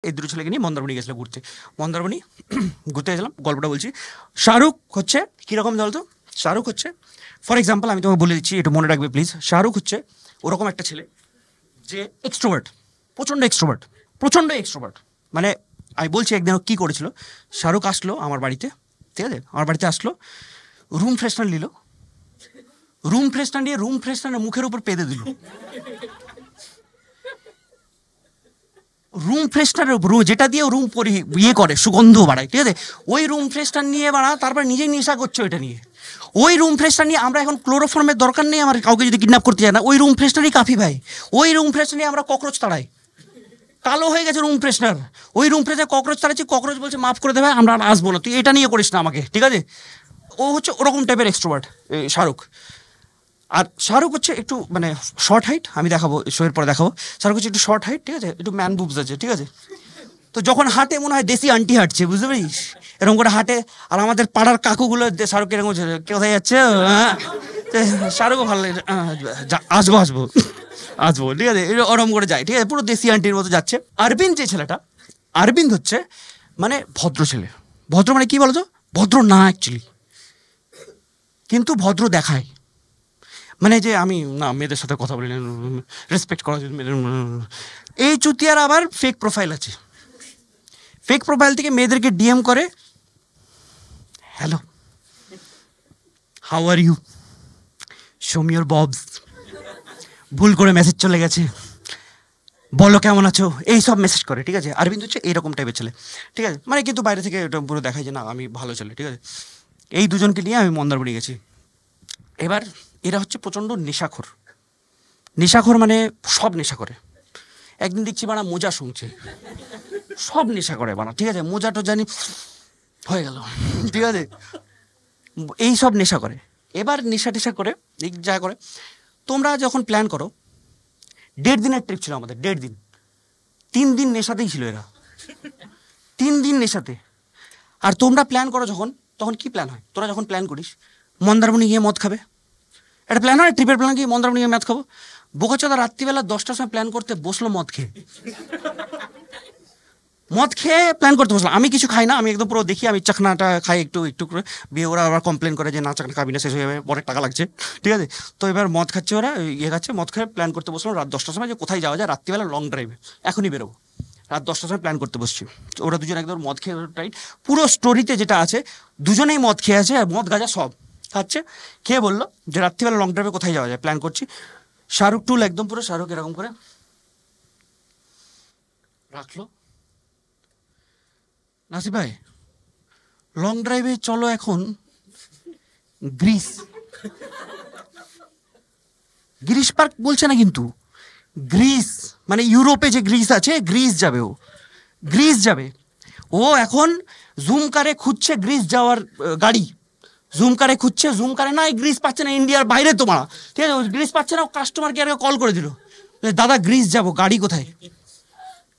এই দুটো ছেলেকে নিয়ে মন্দারমণি গেছিলো ঘুরতে। মন্দারমণি ঘুরতে গেছিলাম, গল্পটা বলছি। শাহরুখ হচ্ছে কীরকম বলতো, শাহরুখ হচ্ছে ফর এক্সাম্পল আমি তোমাকে বলে দিচ্ছি, একটু মনে রাখবে প্লিজ। শাহরুখ হচ্ছে ওরকম একটা ছেলে যে এক্সট্রোভার্ট, প্রচণ্ড এক্সট্রোভার্ট। মানে আমি বলছি একদিন ও কী করেছিল, শাহরুখ আসলো আমার বাড়িতে, ঠিক আছে, আমার বাড়িতে আসলো, রুম ফ্রেশনার নিল, রুম ফ্রেশনার মুখের উপর পেদে দিল, রুম ফ্রেশনারের উপর, যেটা দিয়ে রুম ইয়ে করে, সুগন্ধ বাড়ায়, ঠিক আছে, ওই রুম ফ্রেশনার নিয়ে বাড়া, তারপর নিজেই নেশা করছে ওইটা নিয়ে। ওই রুম ফ্রেশনার নিয়ে আমরা এখন ক্লোরোফর্মের দরকার নেই আমার, কাউকে যদি কিডন্যাপ করতে যায় না, ওই রুম ফ্রেশনারই কাফি ভাই। ওই রুম ফ্রেশনার নিয়ে আমরা ককরোচ তাড়াই, কালো হয়ে গেছে রুম ফ্রেশনার, ওই রুম ফ্রেশনার ককরোচ তাড়াচ্ছি, ককরোচ বলছে মাফ করে দেবে, আমরা আসবো না, তুই এটা নিয়ে করিস না আমাকে, ঠিক আছে। ও হচ্ছে ওরকম টাইপের এক্সট্রোভার্ট শাহরুখ। আর শাহরুখ হচ্ছে একটু মানে শর্ট হাইট, আমি দেখাবো শোয়ের পরে দেখাবো। শাহরুখ হচ্ছে একটু শর্ট হাইট, ঠিক আছে, একটু ম্যান বুবস আছে, ঠিক আছে। তো যখন হাঁটে মনে হয় দেশি আন্টি হাঁটছে, বুঝতে পারিস, এরকম করে হাঁটে। আর আমাদের পাড়ার কাকুগুলো শাহরুখ এরকম কোথায় যাচ্ছে, শাহরুখও ভালো লাগে, আসবো, ঠিক আছে, ওরম করে যায়, ঠিক আছে, পুরো দেশি আন্টির মতো যাচ্ছে। অরবিন্দ যে ছেলেটা, অরবিন্দ হচ্ছে মানে ভদ্র ছেলে। ভদ্র মানে কি বলতো, ভদ্র না অ্যাকচুয়ালি, কিন্তু ভদ্র দেখায়। মানে যে আমি না মেয়েদের সাথে কথা বলি না, রেসপেক্ট করা যদি মেয়েদের, এই চুতিয়ার আবার ফেক প্রোফাইল আছে। ফেক প্রোফাইল থেকে মেয়েদেরকে ডিএম করে, hello, how are you, show me your boobs, ভুল করে মেসেজ চলে গেছে, বলো কেমন আছো, এই সব মেসেজ করে, ঠিক আছে। অরবিন্দ হচ্ছে এইরকম টাইপের ছেলে, ঠিক আছে, মানে কিন্তু বাইরে থেকে এটা পুরো দেখায় যে না আমি ভালো ছেলে, ঠিক আছে। এই দুজনকে নিয়ে আমি মন্দারমণি গেছি। এবার এরা হচ্ছে প্রচণ্ড নেশাখোর, মানে সব নেশা করে। একদিন দেখছি বানা মোজা শুনছে, সব নেশা করে বানা, ঠিক আছে, মোজাটা জানি হয়ে গেল, ঠিক আছে, এই সব নেশা করে। এবার নেশা টেশা করে যা করে, তোমরা যখন প্ল্যান করো, 1.5 দিনের ট্রিপ ছিল আমাদের, 1.5 দিন, 3 দিন নেশাতেই ছিল এরা, 3 দিন নেশাতে। আর তোমরা প্ল্যান করো যখন, তখন কি প্ল্যান হয়, তোরা যখন প্ল্যান করিস মন্দারমণি গিয়ে মদ খাবে, একটা প্ল্যান হয়, ট্রিপের প্ল্যান কি মন্দারমণি গিয়ে মদ খাবো। বোকাচোদা রাত্রিবেলা 10টার সময় প্ল্যান করতে বসলো, মদ খেয়ে প্ল্যান করতে বসলাম। আমি কিছু খাই না, আমি একদম পুরো দেখি, আমি চাকনাটা খাই একটু করে, বিয়ে ওরা আবার কমপ্লেন করে যে না চাকনা খাবি না, শেষ হয়ে যাবে, অনেক টাকা লাগছে, ঠিক আছে। তো এবার মদ খাচ্ছে ওরা, খাচ্ছে, মদ খেয়ে প্ল্যান করতে বসলাম রাত 10টার সময় যে কোথায় যাওয়া যায় রাত্রিবেলা লং ড্রাইভে, এখনই বেরোবো। রাত 10টার সময় প্ল্যান করতে বসছি, ওরা দুজন একদম মদ খেয়ে টাইট, পুরো স্টোরিতে যেটা আছে দুজনেই মদ খেয়ে আছে, মদ গাঁজা সব খাচ্ছে। খেয়ে বললো যে রাত্রিবেলা লং ড্রাইভে কোথায় যাওয়া যায়, প্ল্যান করছি। শাহরুখ টুল একদম পুরো, শাহরুখ এরকম করে রাখলো, নাসিব ভাই লং ড্রাইভে চলো এখন গ্রিস পার্ক বলছে না কিন্তু, গ্রিস মানে ইউরোপে যে গ্রিস আছে, গ্রিস যাবে ও এখন জুম কারে খুঁজছে গ্রিস যাওয়ার গাড়ি, জুম কারে খুঁজছে, জুম কারে না, গ্রিস পাচ্ছে না, ইন্ডিয়ার বাইরে তোমার, ঠিক আছে, গ্রিস পাচ্ছে না, কাস্টমার কেয়ারকে কল করে দিল, দাদা গ্রিস যাবো, গাড়ি কোথায়।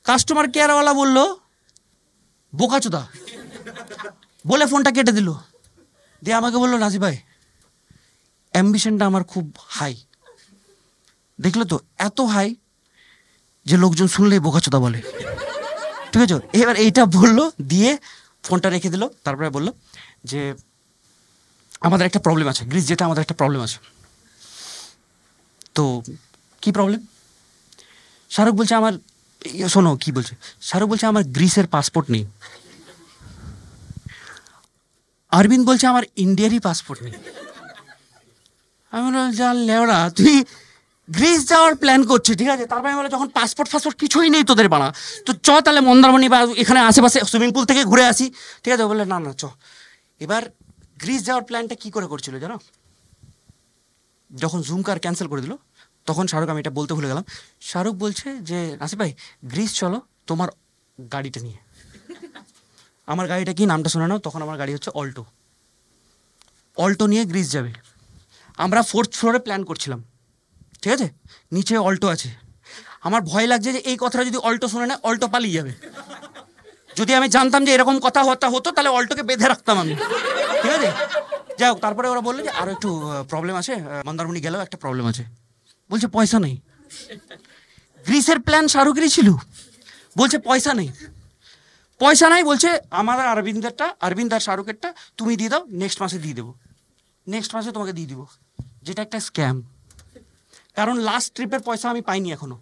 কাস্টমার কেয়ারওয়ালা বললো বোকাচোদা, বলে ফোনটা কেটে দিল, দিয়ে আমাকে বললো নাসিব ভাই অ্যাম্বিশনটা আমার খুব হাই, দেখলো তো এত হাই যে লোকজন শুনলেই বোকাচোদা বলে, ঠিক আছে। এবার এইটা বললো, দিয়ে ফোনটা রেখে দিল, তারপরে বললো যে আমাদের একটা প্রবলেম আছে, গ্রিস যেতে আমাদের একটা প্রবলেম আছে। তো কি প্রবলেম, শাহরুখ বলছে আমার, শোনো কি বলছে, শাহরুখ বলছে আমার গ্রিসের পাসপোর্ট নেই, অরবিন্দ বলছে আমার ইন্ডিয়ারই পাসপোর্ট নেই। আমি বললাম যা লেওড়া, তুই গ্রিস যাওয়ার প্ল্যান করছিস, ঠিক আছে, তারপরে আমি বললাম যখন পাসপোর্ট কিছুই নেই তোদের বানা, তো চ তাহলে মন্দারমণি বা এখানে আশেপাশে সুইমিং পুল থেকে ঘুরে আসি, ঠিক আছে। বললে না চ। এবার গ্রিস যাওয়ার প্ল্যানটা কি করে করছিল জানো, যখন জুম কার ক্যান্সেল করে দিল তখন শাহরুখ, আমি এটা বলতে ভুলে গেলাম, শাহরুখ বলছে যে নাসিব ভাই গ্রিস চলো তোমার গাড়িটা নিয়ে। আমার গাড়িটা কি নামটা শোনা নাও, তখন আমার গাড়ি হচ্ছে অল্টো নিয়ে গ্রিস যাবে। আমরা 4th ফ্লোরে প্ল্যান করছিলাম, ঠিক আছে, নিচে অল্টো আছে। আমার ভয় লাগছে যে এই কথাটা যদি অল্টো শুনে না, অল্টো পালিয়ে যাবে। যদি আমি জানতাম যে এরকম কথা হতো তাহলে অল্টোকে বেঁধে রাখতাম আমি, ঠিক আছে। যাই হোক, তারপরে ওরা বললো যে আরও একটু প্রবলেম আছে, মন্দারমণি গেলেও একটা প্রবলেম আছে। বলছে পয়সা নেই। গ্রিসের প্ল্যান শাহরুখেরই ছিল, বলছে পয়সা নেই। পয়সা নাই, বলছে আমার অরবিন্দ আর শাহরুখেরটা তুমি দিয়ে দাও, নেক্সট মাসে দিয়ে দেবো, নেক্সট মাসে তোমাকে দিয়ে দিব, যেটা একটা স্ক্যাম। কারণ লাস্ট ট্রিপের পয়সা আমি পাইনি এখনো।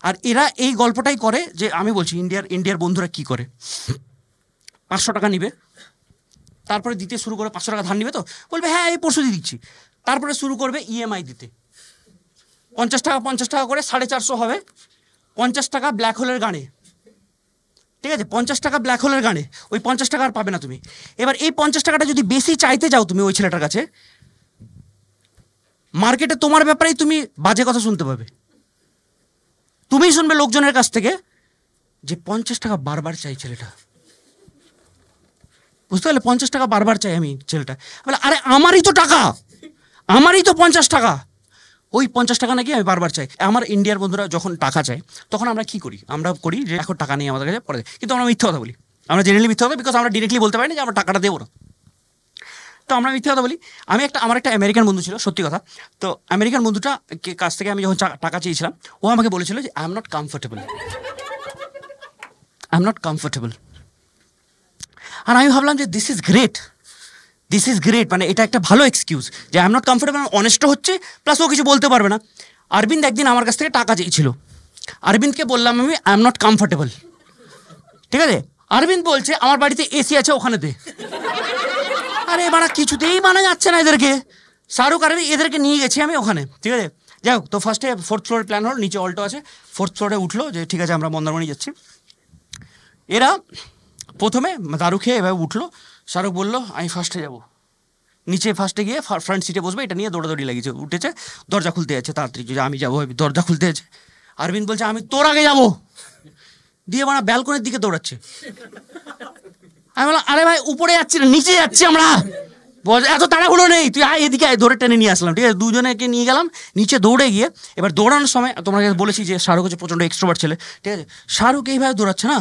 আর এরা এই গল্পটাই করে যে, আমি বলছি ইন্ডিয়ার বন্ধুরা কি করে, 500 টাকা নিবে, তারপরে দিতে শুরু করে, 500 টাকা ধার নিবে, তো বলবে হ্যাঁ এই পরশু দিয়ে দিচ্ছি, তারপরে শুরু করবে ইএমআই দিতে, 50 টাকা করে, 450 হবে, 50 টাকা ব্ল্যাক হোলের গানে, ঠিক আছে, 50 টাকা ব্ল্যাক হোলের গানে, ওই 50 টাকা আর পাবে না তুমি। এবার এই 50 টাকাটা যদি বেশি চাইতে যাও তুমি ওই ছেলেটার কাছে, মার্কেটে তোমার ব্যাপারেই তুমি বাজে কথা শুনতে পাবে। তুমি শুনবে লোকজনের কাছ থেকে যে 50 টাকা বারবার চাই ছেলেটা, বুঝতে পারলে, 50 টাকা বারবার চাই আমি ছেলেটা, বলে আরে আমারই তো টাকা, আমারই তো 50 টাকা, ওই 50 টাকা নাকি আমি বারবার চাই। আমার ইন্ডিয়ার বন্ধুরা যখন টাকা চায় তখন আমরা কি করি, আমরা করি যে এখন টাকা নেই আমাদের কাছে, পরে, কিন্তু আমরা মিথ্যে কথা বলি, আমরা জেনারেলি মিথ্যে কথা, বিকজ আমরা ডিরেক্টলি বলতে পারি না যে আমরা টাকাটা দেবো না, তো আমরা মিথ্যে কথা বলি। আমার একটা আমেরিকান বন্ধু ছিল, সত্যি কথা, তো আমেরিকান বন্ধুটা কাছ থেকে আমি যখন টাকা চেয়েছিলাম, ও আমাকে বলেছিল যে আই এম নট কমফোর্টেবল। আর আমি ভাবলাম যে দিস ইজ গ্রেট, মানে এটা একটা ভালো এক্সকিউজ যে আই এম নট কমফোর্টেবল, অনেস্টও হচ্ছে, প্লাস ও কিছু বলতে পারবে না। অরবিন্দ একদিন আমার কাছ থেকে টাকা চেয়েছিল, অরবিন্দকে বললাম আমি আই এম নট কমফোর্টেবল, ঠিক আছে, অরবিন্দ বলছে আমার বাড়িতে এসি আছে, ওখানে দে। আরে বাড়া কিছুতেই মানা যাচ্ছে না এদেরকে, শাহরুখ আর এদেরকে নিয়ে গেছি আমি ওখানে, ঠিক আছে। যাই হোক, তো ফার্স্টে 4th ফ্লোরে প্ল্যান হল, নিচে অল্টো আছে, 4th ফ্লোরে উঠলো যে ঠিক আছে আমরা মন্দারমণি যাচ্ছি। এরা প্রথমে দারু খেয়ে এভাবে উঠলো, শাহরুখ বললো আমি ফার্স্টে যাবো, নিচে ফার্স্টে গিয়ে ফ্রন্ট সিটে বসবে, এটা নিয়ে দৌড়াদৌড়ি লাগিয়েছে, উঠেছে, দরজা খুলতে যাচ্ছে তাড়াতাড়ি, যে আমি যাবো, দরজা খুলতে যাচ্ছে, অরবিন্দ বলছে আমি তোর আগে যাবো, দিয়ে মানে ব্যালকনির দিকে দৌড়াচ্ছে। আমি বললাম আরে ভাই উপরে যাচ্ছি না, নিচে যাচ্ছি আমরা, এত তাড়াহুড়ো নেই, তুই আয় এদিকে আয়, ধরে টেনে নিয়ে আসলাম, ঠিক আছে, দুজনেকে নিয়ে গেলাম নিচে, দৌড়ে গিয়ে এবার দৌড়ানোর সময় তোমাকে বলেছি যে শাহরুখ হচ্ছে প্রচণ্ড এক্সট্রোভার্ট ছেলে, ঠিক আছে, শাহরুখ এইভাবে দৌড়াচ্ছে না,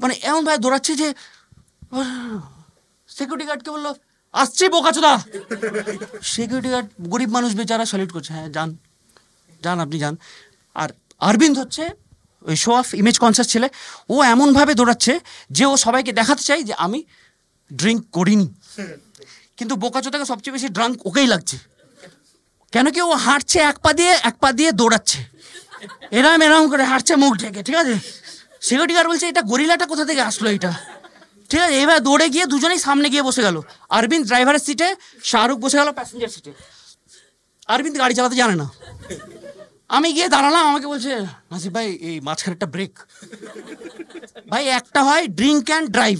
মানে এমনভাবে দৌড়াচ্ছে যে সিকিউরিটি গার্ডকে বললো আসছি বোকাচোদা, সিকিউরিটি গার্ড গরিব মানুষ বেচারা স্যালিউট করছে, হ্যাঁ যান আপনি যান। আর অরবিন্দ হচ্ছে ওই শো অফ ইমেজ কনসিয়াস ছেলে, ও এমনভাবে দৌড়াচ্ছে যে ও সবাইকে দেখাতে চাই যে আমি ড্রিঙ্ক করিনি, কিন্তু বোকাচোদাকে সবচেয়ে বেশি ড্রাঙ্ক ওকেই লাগছে, কেন কি ও হাঁটছে এক পা দিয়ে দৌড়াচ্ছে, এরম করে হাঁটছে মুখ ঢেকে, ঠিক আছে, সিকিউরিটি গার্ড বলছে এটা গরিলাটা কোথা থেকে আসলো এটা, ঠিক আছে, এবার দৌড়ে গিয়ে দুজনেই সামনে গিয়ে বসে গেল, অরবিন্দ ড্রাইভারের সিটে, শাহরুখ বসে গেল প্যাসেঞ্জার সিটে। অরবিন্দ গাড়ি চালাতে জানে না, আমি গিয়ে দাঁড়ালাম, আমাকে বলছে নাসিব ভাই এই মাঝখানে একটা ব্রেক, ভাই একটা হয় ড্রিঙ্ক অ্যান্ড ড্রাইভ,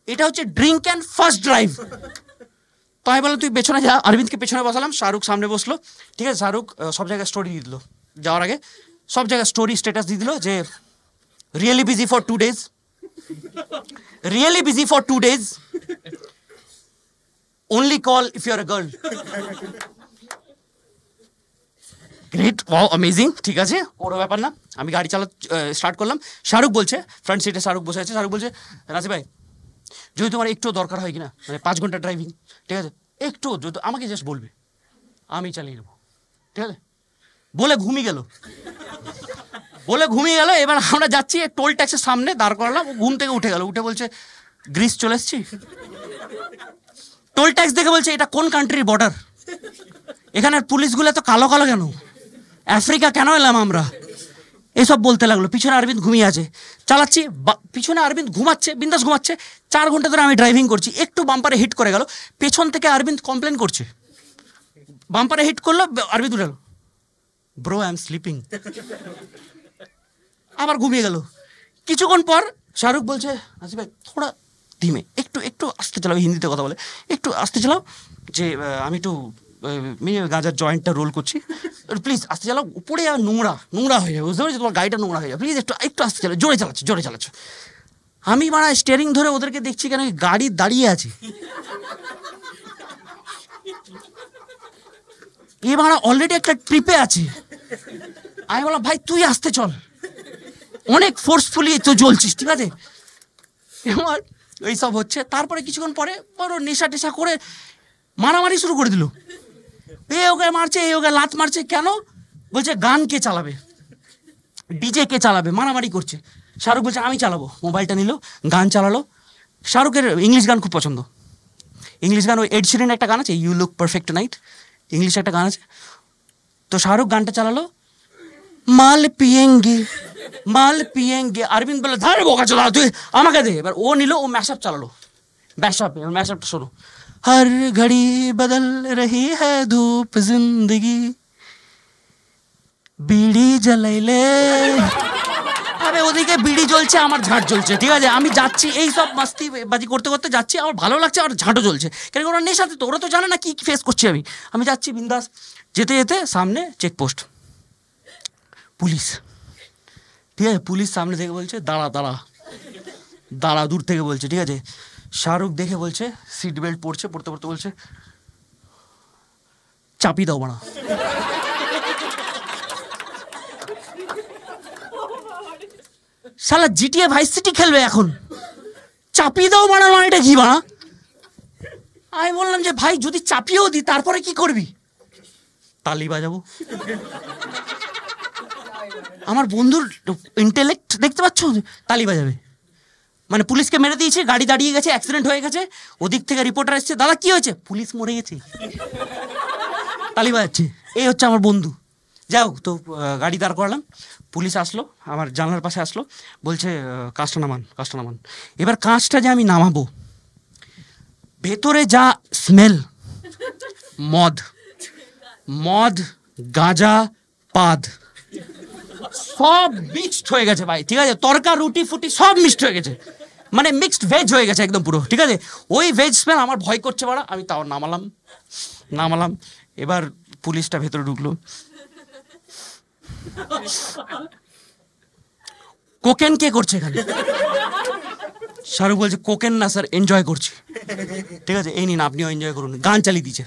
এটা হচ্ছে ড্রিঙ্ক অ্যান্ড ফার্স্ট ড্রাইভ। তো আমি বললাম তুই পেছনে যা, অরবিন্দকে পেছনে বসালাম, শাহরুখ সামনে বসলো, ঠিক আছে, শাহরুখ সব জায়গায় স্টোরি দিয়ে দিল, যাওয়ার আগে সব জায়গায় স্টোরি স্ট্যাটাস দিয়ে দিল যে really busy for 2 days, only call if you're a girl. Great, wow, amazing, ঠিক আছে, কোনো ব্যাপার না। আমি গাড়ি স্টার্ট করলাম, শাহরুখ বলছে, ফ্রন্ট সিটে শাহরুখ বসে আছে, শাহরুখ বলছে নাসিব ভাই যদি তোমার একটু দরকার হয় কিনা, মানে 5 ঘন্টা ড্রাইভিং, ঠিক আছে, একটু যদি আমাকে জাস্ট বলবে, আমি চালিয়ে নেবো, ঠিক আছে, বলে ঘুমিয়ে গেল। এবার আমরা যাচ্ছি টোল ট্যাক্সের সামনে, দাঁড় করালাম, ঘুম থেকে উঠে গেল, উঠে বলছে গ্রিস চলে এসছি, টোল ট্যাক্স দেখে বলছে এটা কোন কান্ট্রির বর্ডার, এখানের পুলিশগুলো তো কালো কালো কেন, আফ্রিকা কেন এলাম আমরা, এসব বলতে লাগলো। পিছনে অরবিন্দ ঘুমিয়ে আছে, চালাচ্ছি, পিছনে অরবিন্দ বিন্দাস ঘুমাচ্ছে, 4 ঘন্টা ধরে আমি ড্রাইভিং করছি, একটু বাম্পারে হিট করে গেল, পেছন থেকে অরবিন্দ কমপ্লেন করছে, বাম্পারে হিট করলো, অরবিন্দ উঠে গেল, ব্রো আই এম স্লিপিং, আবার ঘুমিয়ে গেল। কিছুক্ষণ পর শাহরুখ বলছে নাসিব ভাই থোড়া ধীমে, একটু আস্তে চালাও, হিন্দিতে কথা বলে, একটু আস্তে চালাও, যে আমি একটু গাঁজার জয়েন্টটা রোল করছি, প্লিজ আস্তে চালাও, উপরে আর নোংরা হয়ে যাবে, বুঝতে পারছি তোমার গাড়িটা নোংরা হয়ে যাবে, প্লিজ একটু আস্তে চালাও, জোরে চালাচ্ছ। আমি মারা স্টিয়ারিং ধরে ওদেরকে দেখছি কেন গাড়ি দাঁড়িয়ে আছে, এ মারা অলরেডি একটা ট্রিপে আছে। আমি বললাম ভাই তুই আসতে চল, অনেক ফোর্সফুলি তো জ্বলছিস, ঠিক আছে, আমার এইসব হচ্ছে। তারপরে কিছুক্ষণ পরে বড় নেশা টেশা করে মারামারি শুরু করে দিল, এ ওকে মারছে, এ ওকে লাত মারছে, কেন বলছে গান কে চালাবে, ডিজে কে চালাবে, মারামারি করছে। শাহরুখ বলছে আমি চালাবো, মোবাইলটা নিল, গান চালালো। শাহরুখের ইংলিশ গান খুব পছন্দ, ইংলিশ গান। ওই এড শিরিনের একটা গান আছে, you look perfect tonight, English একটা গান আছে। তো শাহরুখ গানটা চালালো, মাল পিয়েঙ্গে মাল পিয়েঙ্গে। অরবিন্দ বললো ধারে বোকা চলা, তুই আমাকে দে। এবার ও নিল, ও ম্যাশআপ চালালো, ম্যাশআপটা শোনো। हर घड़ी बदल रही है धूप जिंदगी বিড়ি জ্বালাইলে। আরে ওদিকে বিড়ি জ্বলছে, আমার ঝাঁট জ্বলছে, ঠিক আছে? আমি যাচ্ছি এই সব মাস্তি বাজি করতে করতে যাচ্ছি, আমার ভালো লাগছে, আর ঝাঁটও জ্বলছে। কেন ওরা নেশাতে, তো ওরা তো জানে না কি ফেস করছি আমি যাচ্ছি বিন্দাস। যেতে যেতে সামনে চেকপোস্ট, পুলিশ, ঠিক আছে? পুলিশ সামনে থেকে বলছে দাঁড়া দাঁড়া দাঁড়া, দূর থেকে বলছে, ঠিক আছে? শাহরুখ দেখে বলছে, সিট বেল্ট পড়ছে, পড়তে পড়তে বলছে চাপি দাও বাড়া। শালা জিটিএ ভাইস সিটি খেলবে এখন, চাপিয়ে দাও বাড়া, এটা কি বাড়া? আমি বললাম যে ভাই যদি চাপিয়েও দিই তারপরে কি করবি? তালি বাজাবো। আমার বন্ধুর ইন্টেলেক্ট দেখতে পাচ্ছ, তালি বাজাবে। মানে পুলিশকে মেরে দিয়েছে, গাড়ি দাঁড়িয়ে গেছে, অ্যাক্সিডেন্ট হয়ে গেছে, ওদিক থেকে রিপোর্টার এসছে, দাদা কি হয়েছে? পুলিশ মরে গেছে, তালি বাজাচ্ছে। এই হচ্ছে আমার বন্ধু। যাও তো, গাড়ি দাঁড় করালাম, পুলিশ আসলো, আমার জানলার পাশে আসলো, বলছে কাঁচটা নামান। এবার কাঁচটা যে আমি নামাবো, ভেতরে যা স্মেল, মদ গাঁজা পাদ সব মিক্সড হয়ে গেছে ভাই, ঠিক আছে? তরকা রুটি ফুটি সব মিক্সড হয়ে গেছে, মানে মিক্সড ভেজ হয়ে গেছে একদম পুরো, ঠিক আছে? ওই ভেজ স্মেল আমার ভয় করছে বাড়া। আমি তাও নামালাম। এবার পুলিশটা ভেতরে ঢুকলো, কোকেন কে করছে এখানে? শাহরুখ বলছে কোকেন না স্যার, এনজয় করছি। ঠিক আছে, এই নিন আপনিও এনজয় করুন। গান চালিয়ে দিয়েছে,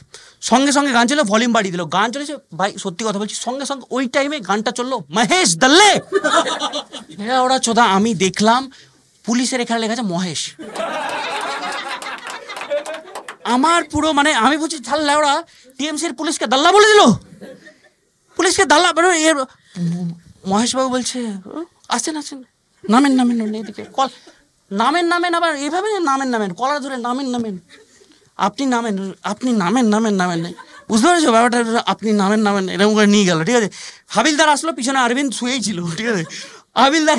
সঙ্গে সঙ্গে গান চলো, ভলিউম বাড়িয়ে দিল, গান চলেছে ভাই। সত্যি কথা বলছি, সঙ্গে সঙ্গে ওই টাইমে গানটা চললো, মহেশ দল্লে। ওরা চোদা, আমি দেখলাম পুলিশের এখানে লেখা আছে মহেশ। আমার পুরো মানে আমি বলছি ঝাল্লা, ওরা টিএমসির পুলিশকে দাল্লা বলে দিল, পুলিশকে দাল্লা। মহেশবাবু বলছে আসেন নামেন এদিকে, নামেন আবার এইভাবে নামেন, কলার ধরে নামেন, আপনি নামেন, বুঝতে পেরেছো ব্যাপারটা? আপনি নামেন এরকম করে নিয়ে গেল, ঠিক আছে? হাবিলদার আসলো, পিছনে অরবিন্দ শুয়েই ছিল, ঠিক আছে? হাবিলদার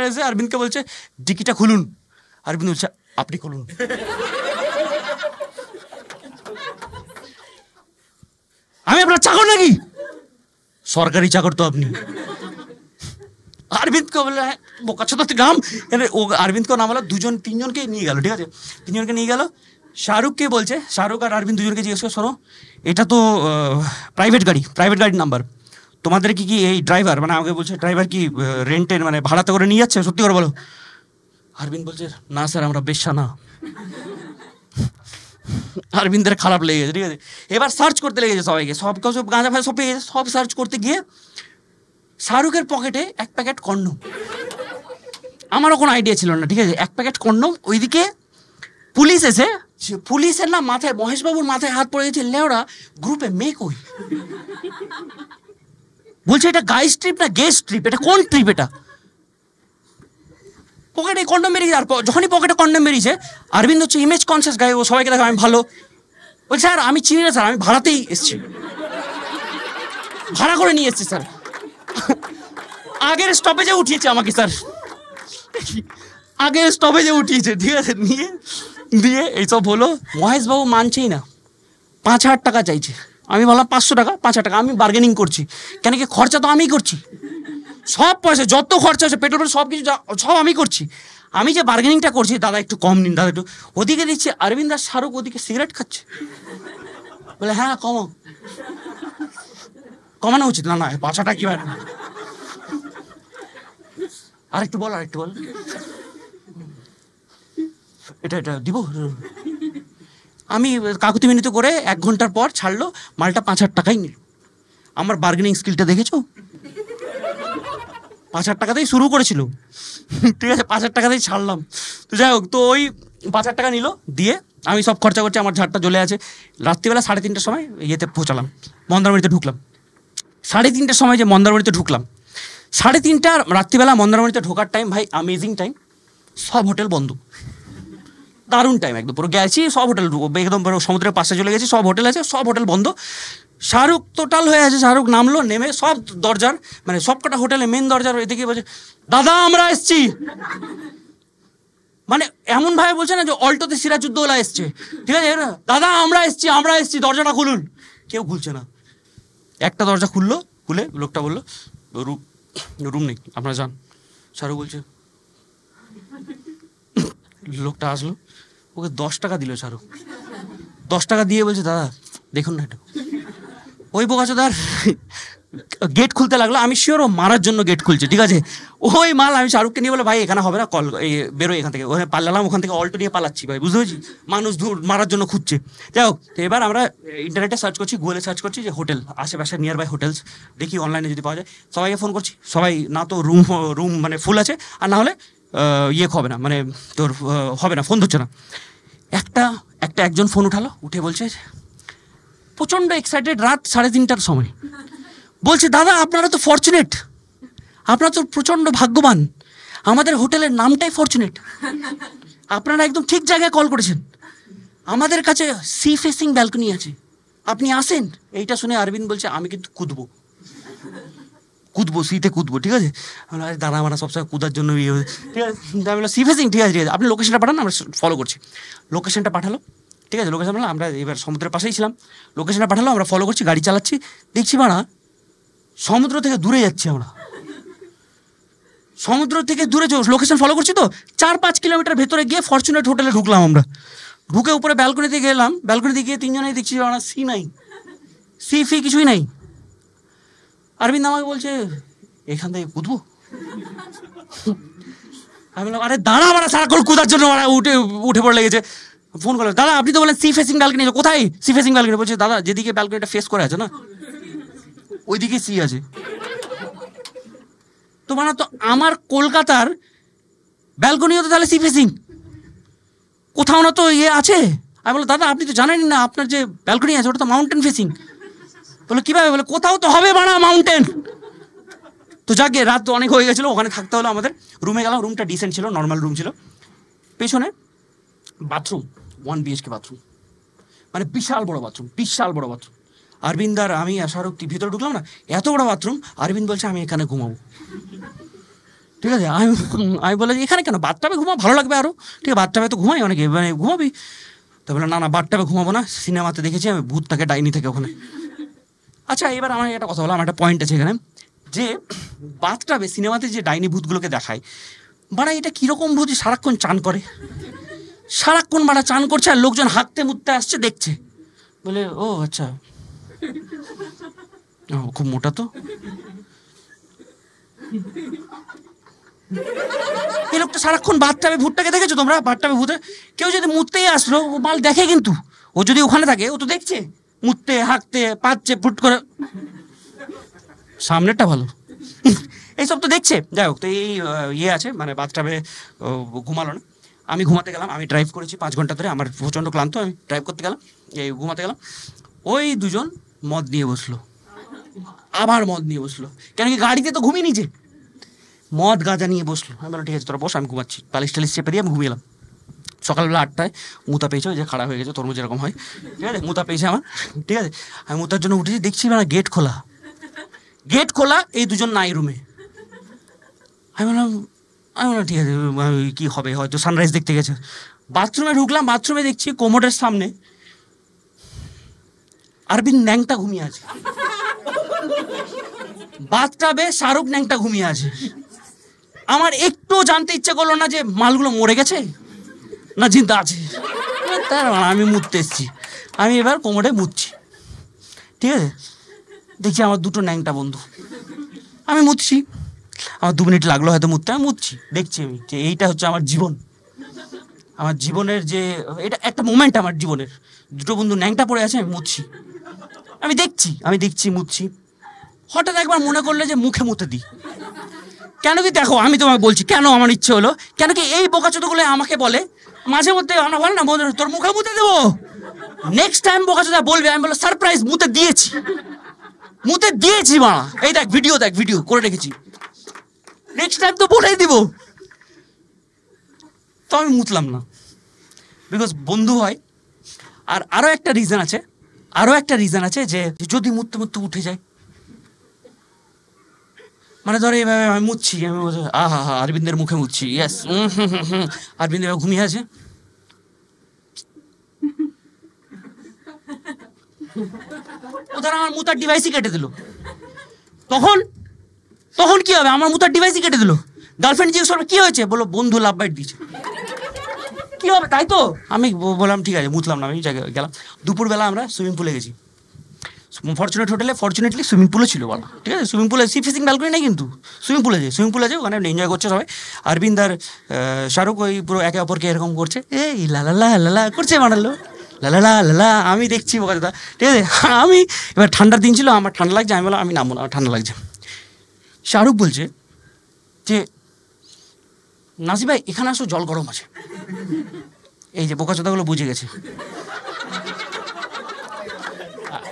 এসে অরবিন্দকে বলছে ডিকিটা খুলুন। অরবিন্দ বলছে আপনি খুলুন। আমি আপনার চাকর নাকি? সরকারি চাকর তো আপনি। অরবিন্দকে বললো হ্যাঁ বোকা ছোট তুই নাম। ও অরবিন্দকে নামালো, তিনজনকে নিয়ে গেল, ঠিক আছে? তিনজনকে নিয়ে গেল। শাহরুখকে বলছে, শাহরুখ আর অরবিন্দ দুজনকে জিজ্ঞেস করে, শোনো এটা তো প্রাইভেট গাড়ির নাম্বার, তোমাদের কি এই ড্রাইভার, মানে আমাকে বলছে ড্রাইভার কি রেন্টের মানে ভাড়াতে করে নিয়ে যাচ্ছে, সত্যি করে বলো? অরবিন্দ বলছে না স্যার, আমরা বেশ্যা না। অরবিন্দের খারাপ লেগে গেছে, ঠিক আছে? এবার সার্চ করতে লেগেছে সবাইকে, সব গাঁজা ভাই সব পেয়ে গেছে। সব সার্চ করতে গিয়ে শাহরুখের পকেটে এক প্যাকেট কন্ডম, আমারও কোনো আইডিয়া ছিল না, ঠিক আছে? এক প্যাকেট কন্ডম। ওইদিকে পুলিশ এসে, পুলিশের না মাথায়, মহেশবাবুর মাথায় হাত পড়ে গেছে, লেওড়া গ্রুপে মেয়ে কই? বলছে এটা গাইস ট্রিপ না গেস্ট ট্রিপ, এটা কোন ট্রিপ এটা? পকেটে কন্ডম বেরিয়েছে। আর যখনই পকেটে কন্ডম বেরিয়েছে, অরবিন্দ হচ্ছে ইমেজ কনসিয়াস গায়ে, ও সবাইকে দেখো আমি ভালো। বলছে স্যার আমি চিনি না স্যার, আমি ভাড়াতেই এসেছি, ভাড়া করে নিয়ে এসেছি স্যার, আগের স্টপেজে উঠিয়েছে আমাকে স্যার, আগের স্টপেজে উঠিয়েছে, ঠিক আছে? দিয়ে এইসব হলো। মহেশবাবু মানছেই না, 5,000 টাকা চাইছে। আমি বললাম 500 টাকা, 5,000 টাকা। আমি বার্গেনিং করছি, কেন কি খরচা তো আমিই করছি, সব পয়সা যত খরচা আছে পেট্রোল সব কিছু সব আমি করছি। আমি যে বার্গেনিংটা করছি, দাদা একটু কম নিন, দাদা একটু। ওদিকে দিচ্ছে অরবিন্দ আর শাহরুখ ওদিকে সিগারেট খাচ্ছে, বলে হ্যাঁ কমানো উচিত। না 5,000 টাকা কি হয়? আরেকটু বল এটা দিব। আমি কাকুতি মিনতি করে 1 ঘন্টার পর ছাড়লো, মালটা 5,000 টাকাই নিল। আমার বার্গেনিং স্কিলটা দেখেছো? 5,000 টাকাতেই শুরু করেছিল, ঠিক আছে? 5,000 টাকাতেই ছাড়লাম। তো যাই হোক, তো ওই 5,000 টাকা নিল, দিয়ে আমি সব খরচা করছি, আমার ঝাড়টা জ্বলে আছে। রাত্রিবেলা 3:30টার সময় ইয়েতে পৌঁছালাম, মন্দারমণিতে ঢুকলাম। 3:30টার সময় যে মন্দারমণিতে ঢুকলাম, 3:30 রাত্রিবেলা মন্দারমণিতে ঢোকার টাইম, ভাই অ্যামেজিং টাইম, সব হোটেল বন্ধ, দারুণ টাইম একদম। পুরো গেছি সব হোটেল, একদম পুরো সমুদ্রের পাশে চলে গেছি, সব হোটেল আছে, সব হোটেল বন্ধ। শাহরুখ টোটাল হয়ে আছে, শাহরুখ নামলো, নেমে সব দরজার মানে সব কটা হোটেলে মেন দরজার এদিকে বলছে দাদা আমরা এসছি, মানে এমন ভাবে বলছে না যে অল্টোতে সিরাজউদ্দৌলা এসছে, ঠিক আছে, দাদা আমরা এসছি দরজাটা খুলুন, কেউ খুলছে না। একটা দরজা খুলে লোকটা বললো রুম নেই আপনারা যান। শাহরুখ বলছে, লোকটা আসলো, ওকে 10 টাকা দিল শাহরুখ, 10 টাকা দিয়ে বলছে দাদা দেখুন না এটা। ওই বোকাচোদার গেট খুলতে লাগলো, আমি শিওর ও মারার জন্য গেট খুলছে, ঠিক আছে। ওই মাল আমি শাহরুখকে নিয়ে বলে ভাই এখানে হবে না, কল বেরোয় এখান থেকে, ওখানে পালালাম, ওখান থেকে অল্টো নিয়ে পালাচ্ছি ভাই, বুঝতে পেরেছি, মানুষ মারার জন্য খুঁজছে। যাই হোক, তো এবার আমরা ইন্টারনেটে সার্চ করছি, গুগলে সার্চ করছি যে হোটেল আশেপাশে নিয়ার বাই হোটেলস, দেখি অনলাইনে যদি পাওয়া যায়। সবাইকে ফোন করছি, সবাই না তো রুম মানে ফুল আছে, আর না হলে হবে না, মানে তোর হবে না, ফোন ধরছে না। একজন ফোন উঠে বলছে প্রচণ্ড এক্সাইটেড, রাত 3:30টার সময়, বলছে দাদা আপনারা তো ফরচুনেট, আপনারা তো প্রচণ্ড ভাগ্যবান, আমাদের হোটেলের নামটাই ফরচুনেট, আপনারা একদম ঠিক জায়গায় কল করেছেন, আমাদের কাছে সি ফেসিং ব্যালকনি আছে, আপনি আসেন। এইটা শুনে অরবিন্দ বলছে আমি কিন্তু কুদবো, সিতে কুদবো, ঠিক আছে। আমি দাঁড়া মারা সবসময় কুদার জন্য ঠিক আছে, আমি বললাম সি ফেসিং, ঠিক আছে আপনি লোকেশনটা পাঠান, আমরা ফলো করছি। লোকেশনটা পাঠালো, ঠিক আছে, লোকেশন আমরা এবার সমুদ্রের পাশেই ছিলাম, লোকেশনটা পাঠালো, আমরা ফলো করছি, গাড়ি চালাচ্ছি, দেখছি মারা সমুদ্র থেকে দূরে যাচ্ছি, আমরা সমুদ্র থেকে দূরে লোকেশন ফলো করছি তো 4-5 কিলোমিটার ভেতরে গিয়ে ফরচুনেট হোটেলে ঢুকলাম। আমরা ঢুকে উপরে ব্যালকনিতে গেলাম, ব্যালকনিতে গিয়ে 3জনেই দেখছি সি নাই, সি ফি কিছুই নাই। অরবিন্দ আমাকে বলছে এখান থেকে কুদবো, আমি বললাম আরে দাঁড়া আমরা সারাক্ষণ কুদার জন্য উঠে পড়ে লেগেছে। ফোন করলাম, দাদা আপনি তো বলেন সি ফেসিং ব্যালকনি, কোথায় সি ফেসিং ব্যালকনি? বলছে দাদা যেদিকে ব্যালকনিটা ফেস করে আছে না ওইদিকে সি আছে। তো মানে তো আমার কলকাতার ব্যালকনিও তো তাহলে সি ফেসিং, কোথাও না তো আছে। আমি বললাম দাদা আপনি তো জানেন না আপনার যে ব্যালকনি আছে ওটা তো মাউন্টেন ফেসিং। বলে কীভাবে? বলে কোথাও তো হবে বানা মাউন্টেন। তো যাকে রাত তো অনেক হয়ে গেছিলো, ওখানে থাকতে হলো আমাদের। রুমে গেলাম, রুমটা ডিসেন্ট ছিল, নর্মাল রুম ছিল, পেছনে বাথরুম, 1 BHK বাথরুম, মানে বিশাল বড় বাথরুম। অরবিন্দ আর আমি শাহরুখ ভিতরে ঢুকলাম না, এত বড় বাথরুম। অরবিন্দ বলছে আমি এখানে ঘুমাবো, ঠিক আছে। আমি বলে এখানে কেন, বাথটাবে ঘুমা, ভালো লাগবে আরও, ঠিক আছে বাথটাবে তো ঘুমাই অনেকে, মানে ঘুমাবি। তো বলে না বাথটাবে ঘুমাবো না, সিনেমাতে দেখেছি আমি ভূত থাকে, ডাইনি থাকে ওখানে। আচ্ছা এবার আমার একটা কথা বলো, আমার একটা পয়েন্ট আছে এখানে, যে বাথটাবে সিনেমাতে যে ডাইনি ভূতগুলোকে দেখায়, বাড়া এটা কীরকম ভূত সারাক্ষণ চান করে, সারাক্ষণ বাড়া চান করছে, আর লোকজন হাঁকতে মুততে আসছে দেখছে, বলে ও আচ্ছা ও খুব মোটা তো, এই লোকটা সারাক্ষণ বাথটাবে ভূতটাকে দেখেছো তোমরা? বাথটাবে ভূতে কেউ যদি মুততেই আসলো, ও মাল দেখে, কিন্তু ও যদি ওখানে থাকে ও তো দেখছে, মুততে হাঁকতে পাচ্ছে, ফুট করে, সামনেরটা ভালো, এইসব তো দেখছে। যাই হোক, তো এই আছে মানে বাথটাবে ঘুমালো না। আমি ঘুমাতে গেলাম, আমি ড্রাইভ করেছি 5 ঘন্টা ধরে, আমার প্রচণ্ড ক্লান্ত, আমি ড্রাইভ করতে গেলাম, ঘুমাতে গেলাম। ওই দুজন মদ নিয়ে বসলো, আবার মদ নিয়ে বসলো, কেন কি গাড়িতে তো ঘুমিয়ে নিচে, মদ গাঁজা নিয়ে বসলো। আমি বললাম ঠিক আছে তোরা বস, আমি ঘুমাচ্ছি। পালিশ টালিশ চেপে দিয়ে আমি ঘুমিয়ে এলাম। সকালবেলা 8টায় মুতা পেয়েছে, ওই যে খাড়া হয়ে গেছে তরমুজ যেরকম হয়, ঠিক আছে, মুতা পেয়েছে আমার, ঠিক আছে। আমি মুতার জন্য উঠেছি, দেখছি মানে গেট খোলা, এই দুজন নাই রুমে। আমি বললাম ঠিক আছে কী হবে, হয়তো সানরাইজ দেখতে গেছে। বাথরুমে ঢুকলাম, বাথরুমে দেখছি কোমোডের সামনে অরবিন্দ ন্যাংটা ঘুমিয়ে আছে, বাথটাবে শাহরুখ ন্যাংটা ঘুমিয়ে আছে। আমার একটু জানতে ইচ্ছে করলো না যে মালগুলো মরে গেছে না জিন্দা আছে। তার আমি মুততে এসছি, আমি এবার কোমোডে মুতছি, ঠিক আছে। দেখছি আমার 2টো ন্যাংটা বন্ধু, আমি মুতছি, আমার 2 মিনিট লাগলো হয়তো মুততে, আমি মুতছি, দেখছি আমি যে এইটা হচ্ছে আমার জীবনের যে এটা একটা মোমেন্ট আমার জীবনের। 2টো বন্ধু ন্যাংটা পড়ে আছে, আমি মুতছি, আমি দেখছি মুতছি। হঠাৎ একবার মনে করলে যে মুখে মুতে দিই, কেন কি দেখো আমি তোমাকে বলছি কেন আমার ইচ্ছে হলো, কেন কি এই বোকাচোদাগুলো আমাকে বলে মাঝে মধ্যে, আমরা বলে না তোর মুখে মুতে দেবো, নেক্সট টাইম বোকাচোদা বলবে, আমি বললো সারপ্রাইজ মুতে দিয়েছি মা, এই দেখ ভিডিও করে রেখেছি। নেক্সট টাইম তো বলেই দিব। তো আমি মুতলাম না, বিকজ বন্ধু হয়। আর আরও একটা রিজন আছে যে যদি মুততে মুততে উঠে যায়, মানে ধরো এইভাবে আমি মুতছি, আমি আহা হা অরবিন্দের মুখে মুতছি, ইয়েস অরবিন্দ এবার ঘুমিয়ে আছে, ও ধর আমার মুতার ডিভাইসই কেটে দিল, তখন কি হবে? আমার মুতার ডিভাইসই কেটে দিল। গার্লফ্রেন্ড জিজ্ঞেস করবে কি হয়েছে, বলো বন্ধু লাভ বাইট দিয়েছে, কি হবে? তাই তো আমি বললাম ঠিক আছে, মুতলাম না, আমি গেলাম। দুপুরবেলা আমরা সুইমিং পুলে গেছি, ফরচুনেট হোটেলে, ফরচুনেটলি সুইমিং পুলও ছিল বলা, ঠিক আছে? সুইমিং পুলে সি ফেসিং ব্যালকনি নেই, কিন্তু সুইমিং পুলে আছে, ওখানে এনজয় করছে সবাই। অরবিন্দ আর শাহরুখ ওই পুরো একে অপরকে এরকম করছে, এই লালা লালা করছে, বানালো লালা লালা। আমি দেখছি বোকা দাদা, ঠিক আছে? আমি এবার ঠান্ডার দিন ছিল, আমার ঠান্ডা লাগছে, আমি বললাম আমি নামবো না, আমার ঠান্ডা লাগছে। শাহরুখ বলছে যে নাসি ভাই এখানে আসো, জল গরম আছে। এই যে বোকাচোদাগুলো বুঝে গেছে,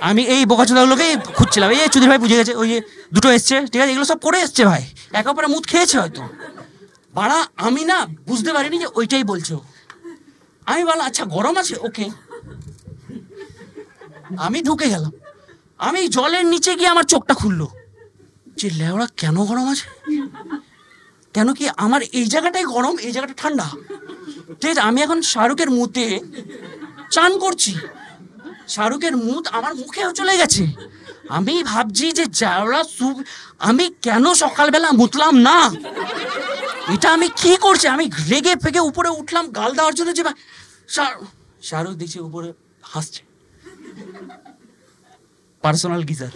আমি এই বোকাচোদাগুলোকেই খুঁজছিলাম, এই চুদির ভাই বুঝে গেছে, ওই যে দুটো এসছে, ঠিক আছে? এগুলো সব করে এসছে ভাই, একে অপরে মুখ খেয়েছে হয়তো। বাড়া আমি না বুঝতে পারিনি যে ওইটাই বলছে। আমি বললাম আচ্ছা গরম আছে, ওকে। আমি ঢুকে গেলাম, আমি জলের নিচে গিয়ে আমার চোখটা খুললো যে লেওড়া কেন গরম আছে, কেন কি আমার এই জায়গাটাই গরম, এই জায়গাটা ঠান্ডা, ঠিক আছে? আমি এখন শাহরুখের মুতে চান করছি, শাহরুখের মুত আমার মুখেও চলে গেছে। আমি ভাবছি যে যাওয়া আমি কেন সকালবেলা মুতলাম না, এটা আমি কি করছি? আমি রেগে ফেগে উপরে উঠলাম গাল দেওয়ার জন্য, যে শাহরুখ দেখছি উপরে হাসছে, পার্সোনাল গিজার।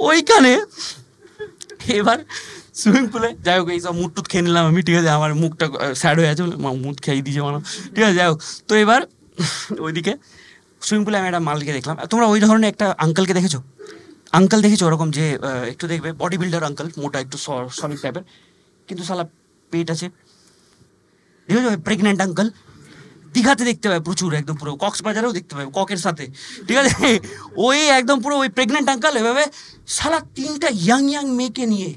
ওইখানে এবার সুইমিং পুলে যাই হোক এইসব মুখ টুট খেয়ে নিলাম আমি, ঠিক আছে? আমার মুখটা স্যাড হয়ে আছে, মুখ খেয়ে দিয়েছে মানে, ঠিক আছে? যাই হোক, তো এবার ওইদিকে সুইমিং পুলে আমি একটা মালকে দেখলাম। তোমরা ওই ধরনের একটা আঙ্কেলকে দেখেছো? আঙ্কেল দেখেছো ওরকম যে একটু দেখবে বডি বিল্ডার আঙ্কেল, মোটা একটু সলিড টাইপের, কিন্তু সালা পেট আছে, দেখেছো? প্রেগনেন্ট আঙ্কেল দীঘাতে দেখতে পাবে প্রচুর, একদম পুরো কক্সবাজারেও দেখতে পাবে ককের সাথে, ঠিক আছে? ওই একদম পুরো ওই প্রেগনেন্ট আঙ্কেল এভাবে সালা 3টা ইয়াং মেয়েকে নিয়ে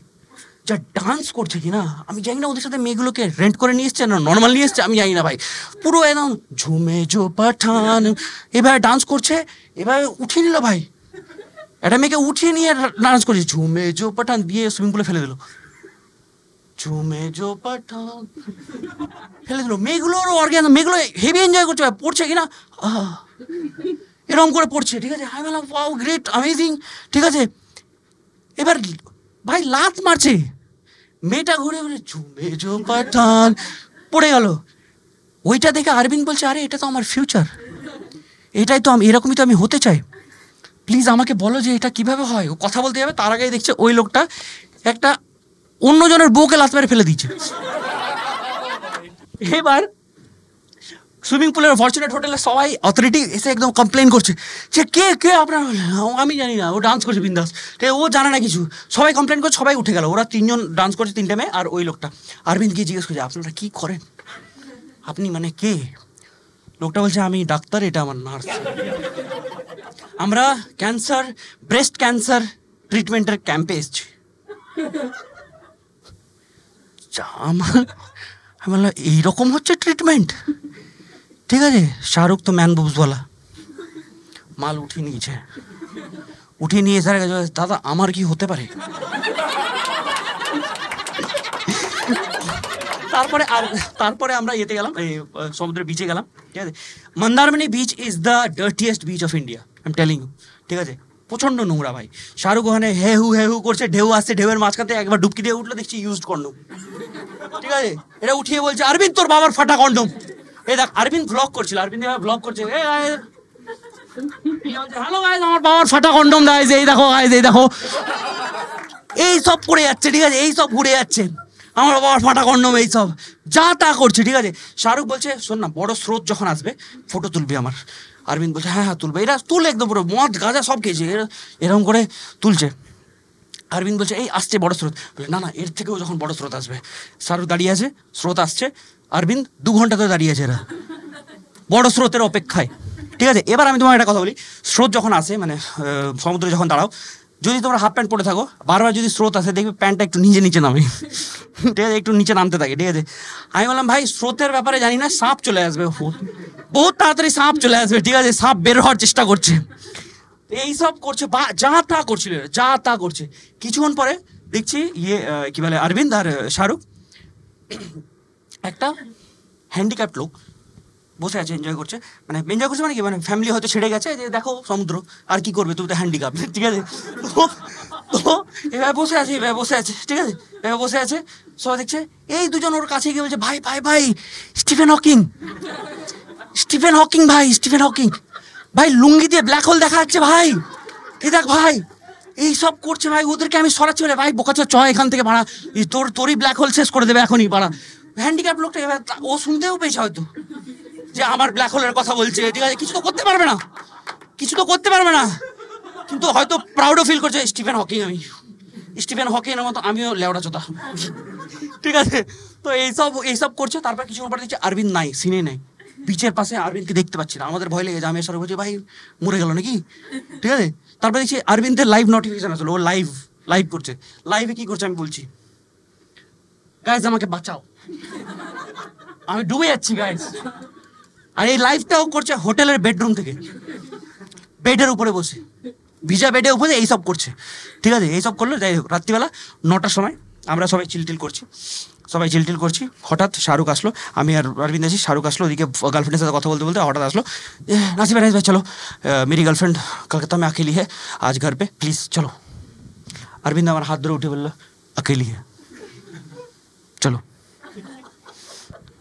যা ডান্স করছে কিনা, আমি জানি না ওদের সাথে মেয়েগুলোকে রেন্ট করে নিয়ে এসছে না নর্মাল নিয়ে এসছে, আমি জানি না ভাই। পুরো একদম ঝুমে জো পাঠান এভাবে ডান্স করছে, এভাবে উঠিয়ে নিল ভাই, একটা মেয়েকে উঠিয়ে নিয়ে ডান্স করছে, ঝুমে জো পাঠান দিয়ে সুইমিং পুলে ফেলে দিল, ঝুমে জো পাঠান ফেলে দিল। মেয়েগুলোর অর্গান, মেয়েগুলো হেভি এনজয় করছে, পড়ছে কিনা এরকম করে পড়ছে, ঠিক আছে? আমি বললাম ওয়াও গ্রেট অ্যামেজিং, ঠিক আছে? এবার ভাই লাত মারছে, মেয়েটা ঘুরে ঘুরে ঝুমে জো পাঠান পড়ে গেল। ওইটা দেখে অরবিন্দ বলছে আরে এটা তো আমার ফিউচার, এটাই তো আমি, এরকমই তো আমি হতে চাই, প্লিজ আমাকে বলো যে এটা কিভাবে হয়। ও কথা বলতে যাবে, তার আগেই দেখছে ওই লোকটা একটা অন্যজনের বউকে লাত মেরে ফেলে দিচ্ছে। এবার সুইমিং পুলের ফরচুনেট হোটেলে সবাই অথরিটি এসে একদম কমপ্লেন করছে যে কে কে আপনার, আমি জানি না, ও ডান্স করছে বিন্দাস, ও জানে না কিছু, সবাই কমপ্লেন করছে, সবাই উঠে গেল। ওরা 3জন ডান্স করছে, 3টে মেয়ে আর ওই লোকটা। অরবিন্দ গিয়ে জিজ্ঞেস করছে আপনারা কি করেন, আপনি মানে কে? লোকটা বলছে আমি ডাক্তার, এটা আমার নার্স, আমরা ক্যান্সার, ব্রেস্ট ক্যান্সার ট্রিটমেন্টের ক্যাম্পে এসেছি। আমার আমি বললাম এইরকম হচ্ছে ট্রিটমেন্ট, ঠিক আছে? শাহরুখ তো ম্যান বুবস বলা, মাল উঠিয়ে নিয়েছে, উঠিয়ে নিয়ে এসে গেছে, দাদা আমার কি হতে পারে? তারপরে আমরা ইয়েতে গেলাম, এই সমুদ্রের বিচে গেলাম, ঠিক আছে? Mandarmani beach is the dirtiest beach of India, I am telling you, ঠিক আছে? প্রচণ্ড নোংরা ভাই। শাহরুখ ওখানে হে হু করছে, ঢেউ আসছে, ঢেউয়ের মাঝখানে একবার ডুবকি দিয়ে উঠলো, দেখছি ইউজড কন্ডম, ঠিক আছে? এটা উঠিয়ে বলছে অরবিন্দ তোর বাবার ফাটা কন্ডম। এই দেখ অরবিন্দ ব্লগ করছিল, অরবিন্দ ব্লগ করছে, হ্যালো গাইজ আমার বাবার ফাটা কন্ডম গাইজ, এই দেখো গাইজ, এই দেখো, এই সব পড়ে যাচ্ছে, ঠিক আছে? এই সব ঘুরে যাচ্ছে, আমার বাবার ফাটা কন্ডম, এই সব যা তা করছে, ঠিক আছে? শাহরুখ বলছে শোন না, বড় স্রোত যখন আসবে ফটো তুলবি আমার। অরবিন্দ বলছে হ্যাঁ তুলবে, এরা তুল একদম পুরো মদ গাঁজা সব খেয়েছে, এরকম করে তুলছে। অরবিন্দ বলছে এই আসছে বড় স্রোত, বলে না এর থেকেও যখন বড় স্রোত আসবে। শাহরুখ দাঁড়িয়ে আছে, স্রোত আসছে, অরবিন্দ 2 ঘন্টা ধরে দাঁড়িয়ে আছে এরা বড় স্রোতের অপেক্ষায়, ঠিক আছে। এবার আমি তোমার একটা কথা বলি, স্রোত যখন আসে মানে সমুদ্রে যখন দাঁড়াও, যদি তোমরা হাফ প্যান্ট পরে থাকো, বারবার যদি স্রোত আসে দেখবে প্যান্টটা একটু নিচে নিচে নামে, ঠিক আছে, একটু নিচে নামতে থাকে, ঠিক আছে। আমি বললাম ভাই স্রোতের ব্যাপারে জানি না, সাপ চলে আসবে, বহুত তাড়াতাড়ি সাপ চলে আসবে, ঠিক আছে, সাপ বের হওয়ার চেষ্টা করছে, এইসব করছে, বা যা তা করছিল, যা তা করছে। কিছুক্ষণ পরে দেখছি কি বলে অরবিন্দ আর শাহরুখ, একটা হ্যান্ডিক্যাপ্ট লোক বসে আছে, এনজয় করছে, মানে এনজয় করছে মানে কি, মানে ফ্যামিলি হয়তো ছেড়ে গেছে, যে দেখো সমুদ্র, আর কি করবে, তুমি তো হ্যান্ডিক্যাপ, ঠিক আছে। তো এভাবে বসে আছে, এভাবে বসে আছে, ঠিক আছে, এভাবে বসে আছে, সবাই দেখছে। এই দুজন ওর কাছে গিয়ে বলছে, ভাই ভাই ভাই, স্টিফেন হকিং, স্টিফেন হকিং ভাই, স্টিফেন হকিং ভাই, লুঙ্গি দিয়ে ব্ল্যাক হোল দেখা যাচ্ছে ভাই, এই দেখ ভাই, এই সব করছে ভাই। ওদেরকে আমি সরাচ্ছি, বলে ভাই বোকাচোদা চ এখান থেকে ভাড়া, তোরই ব্ল্যাক হোল শেষ করে দেবে এখনই ভাড়া। হ্যান্ডিক্যাপ লোকটা এবার ও শুনতেও পেয়েছে হয়তো যে আমার ব্ল্যাক হোলের কথা বলছে, ঠিক আছে, কিছু তো করতে পারবে না, কিছু তো করতে পারবে না, কিন্তু হয়তো প্রাউডও ফিল করছে, স্টিফেন হকিং আমি, স্টিফেন হকিং এর মতো আমিও লেওড়া চোদা, ঠিক আছে। তো এইসব করছে। তারপর কিছুক্ষণ পরে দেখছি অরবিন্দ নাই, সিনে নেই, বিচের পাশে অরবিন্দকে দেখতে পাচ্ছি না। আমাদের ভয় লেগেছে, আমি এসে বলছি ভাই মরে গেল নাকি, ঠিক আছে। তারপরে দেখছি অরবিন্দের লাইভ নোটিফিকেশন আসলো, ও লাইভ করছে। লাইভে কি করছে আমি বলছি, গাইজ আমাকে বাঁচাও, আমি ডুবে যাচ্ছি গাইজ। আর এই লাইভটাও করছে হোটেলের বেডরুম থেকে, বেডের উপরে বসে, ভিজা বেডের উপরে এইসব করছে, ঠিক আছে। এইসব করলো, যাই হোক, রাত্রিবেলা 9টার সময় আমরা সবাই চিলটিল করছি, হঠাৎ শাহরুখ আসলো, আমি আর অরবিন্দ আছি, শাহরুখ আসলো, ওদিকে গার্লফ্রেন্ডের সাথে কথা বলতে বলতে হঠাৎ আসলো, নাসিব ভাই চলো, মেরি গার্লফ্রেন্ড কলকাতা में अकेली है आज घर पे प्लीज चलो। अरविंद আমার হাত ধরে উঠে বললো अकेली है চলো।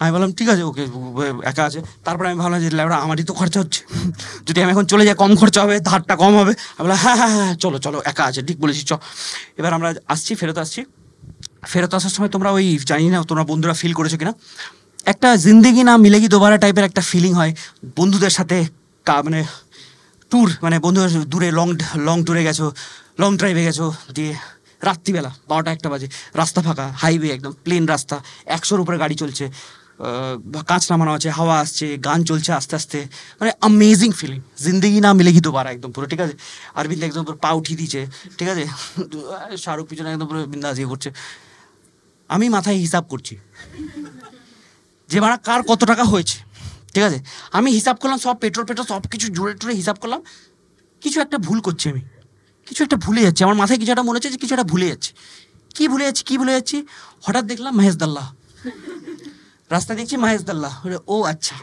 আমি বললাম ঠিক আছে, ওকে, একা আছে। তারপরে আমি ভাবলাম যে ল্যাবরা আমারই তো খরচা হচ্ছে, যদি আমি এখন চলে যাই কম খরচা হবে, ধারটা কম হবে। আমি বললাম হ্যাঁ হ্যাঁ হ্যাঁ চলো চলো, একা আছে, ঠিক বলেছি, চ। এবার আমরা ফেরত আসার সময় তোমরা ওই জানি না তোমরা বন্ধুরা ফিল করেছো কিনা, একটা জিন্দেগি না মিলেগি দোবারা টাইপের একটা ফিলিং হয় বন্ধুদের সাথে, মানে ট্যুর, মানে বন্ধুদের দূরে লং ট্যুরে গেছো, লং ড্রাইভে গেছো, দিয়ে রাত্রিবেলা 12টা-1টা বাজে, রাস্তা ফাঁকা, হাইওয়ে একদম প্লেন রাস্তা, 100-র উপরে গাড়ি চলছে, কাঁচ নামানো আছে, হাওয়া আসছে, গান চলছে আস্তে আস্তে, মানে অ্যামেজিং ফিলিং, জিন্দেগি না মিলেগি দোবারা একদম পুরো, ঠিক আছে। অরবিন্দ একদম পুরো পা উঠিয়ে দিয়েছে, ঠিক আছে, শাহরুখ পিছনে একদম পুরো বিন্দাস ইয়ে করছে। আমি মাথায় হিসাব করছি যে মানে কার কত টাকা হয়েছে, ঠিক আছে। আমি হিসাব করলাম, সব পেট্রোল সব কিছু জুড়ে হিসাব করলাম, কিছু একটা ভুল করছি আমি, কিছু একটা ভুলে যাচ্ছি, আমার মাথায় কিছু একটা মনে হচ্ছে যে কিছু একটা ভুলে যাচ্ছি। কি ভুলে যাচ্ছি, হঠাৎ দেখলাম মহেশদাল্লাহ, রাস্তা দেখছি মহেশদাল্লাহ, ও আচ্ছা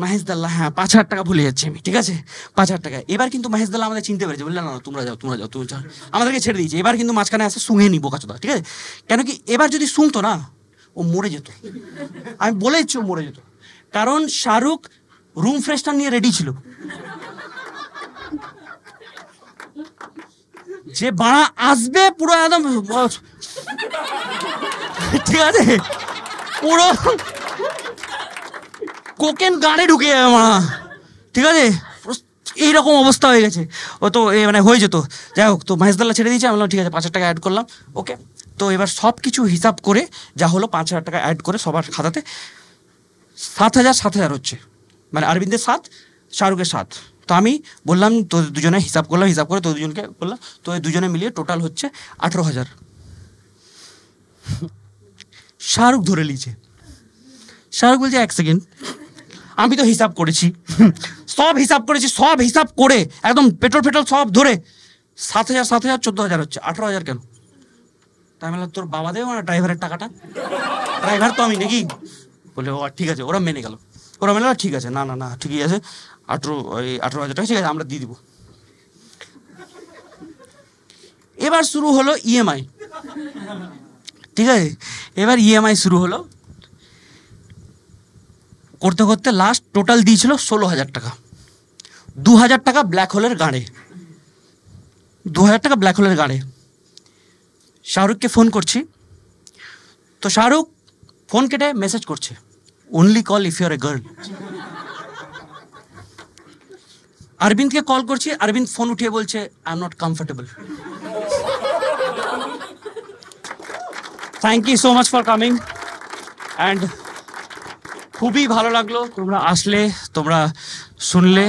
মহেশদাল্লাহ, হ্যাঁ 5,000 টাকা ভুলে যাচ্ছি আমি, ঠিক আছে, 5,000 টাকা। এবার কিন্তু মহেশদাল্লাহ আমাদের চিনতে পেরেছে, বললেন না তোমরা যাও, আমাদেরকে ছেড়ে দিয়েছে। এবার কিন্তু মাঝখানে আসে শুঙে নি বোকাচোদা, ঠিক আছে। কেন কি, এবার যদি শুনতো না ও মরে যেত, আমি বলে দিচ্ছি ও মরে যেত, কারণ শাহরুখ রুম ফ্রেশনার নিয়ে রেডি ছিল, যে বাড়া আসবে পুরো একদম, ঠিক আছে, পুরো কোকেন গাড়ে ঢুকে যাবে মারা, ঠিক আছে, এইরকম অবস্থা হয়ে গেছে। ও তো মানে হয়ে যেত। যাই হোক, তো মহেশদাল্লাহ ছেড়ে দিয়েছে, আমি বললাম ঠিক আছে 5,000 টাকা অ্যাড করলাম, ওকে। তো এবার সব কিছু হিসাব করে যা হলো, 5,000 টাকা অ্যাড করে সবার খাতাতে 7,000 হচ্ছে, মানে অরবিন্দের 7, শাহরুখের 7। তো আমি বললাম তো দুজনে হিসাব করে তো দুজনকে বললাম, তো এই দুজনে মিলিয়ে টোটাল হচ্ছে 18,000। শাহরুখ ধরে লিছে, শাহরুখ বলছে 1 সেকেন্ড, আমি তো হিসাব করেছি, সব হিসাব করে একদম পেট্রোল সব ধরে 7,000 14,000 হচ্ছে, 18,000 কেন? তাই বললাম তোর বাবা দেবে না ড্রাইভারের টাকাটা, ড্রাইভার তো আমি নাকি? বলে ও ঠিক আছে, ওরা মেনে গেল, ঠিক আছে, না ঠিকই আছে, 18,000 টাকা, ঠিক আছে আমরা দিয়ে দিব। এবার শুরু হলো ইএমআই, ঠিক আছে, এবার ইএমআই শুরু হলো, করতে করতে লাস্ট টোটাল দিয়েছিল 16,000 টাকা, 2,000 টাকা ব্ল্যাক হোলের গাড়ে, 2,000 টাকা ব্ল্যাক হোলের গাড়ে। শাহরুখকে ফোন করছি, তো শাহরুখ ফোন কেটে মেসেজ করছে, only call if you are a girl. অরবিন্দকে কল করছি, অরবিন্দ ফোন উঠিয়ে বলছে I am not comfortable. Thank you so much for coming, and খুবই ভালো লাগলো তোমরা আসলে, তোমরা শুনলে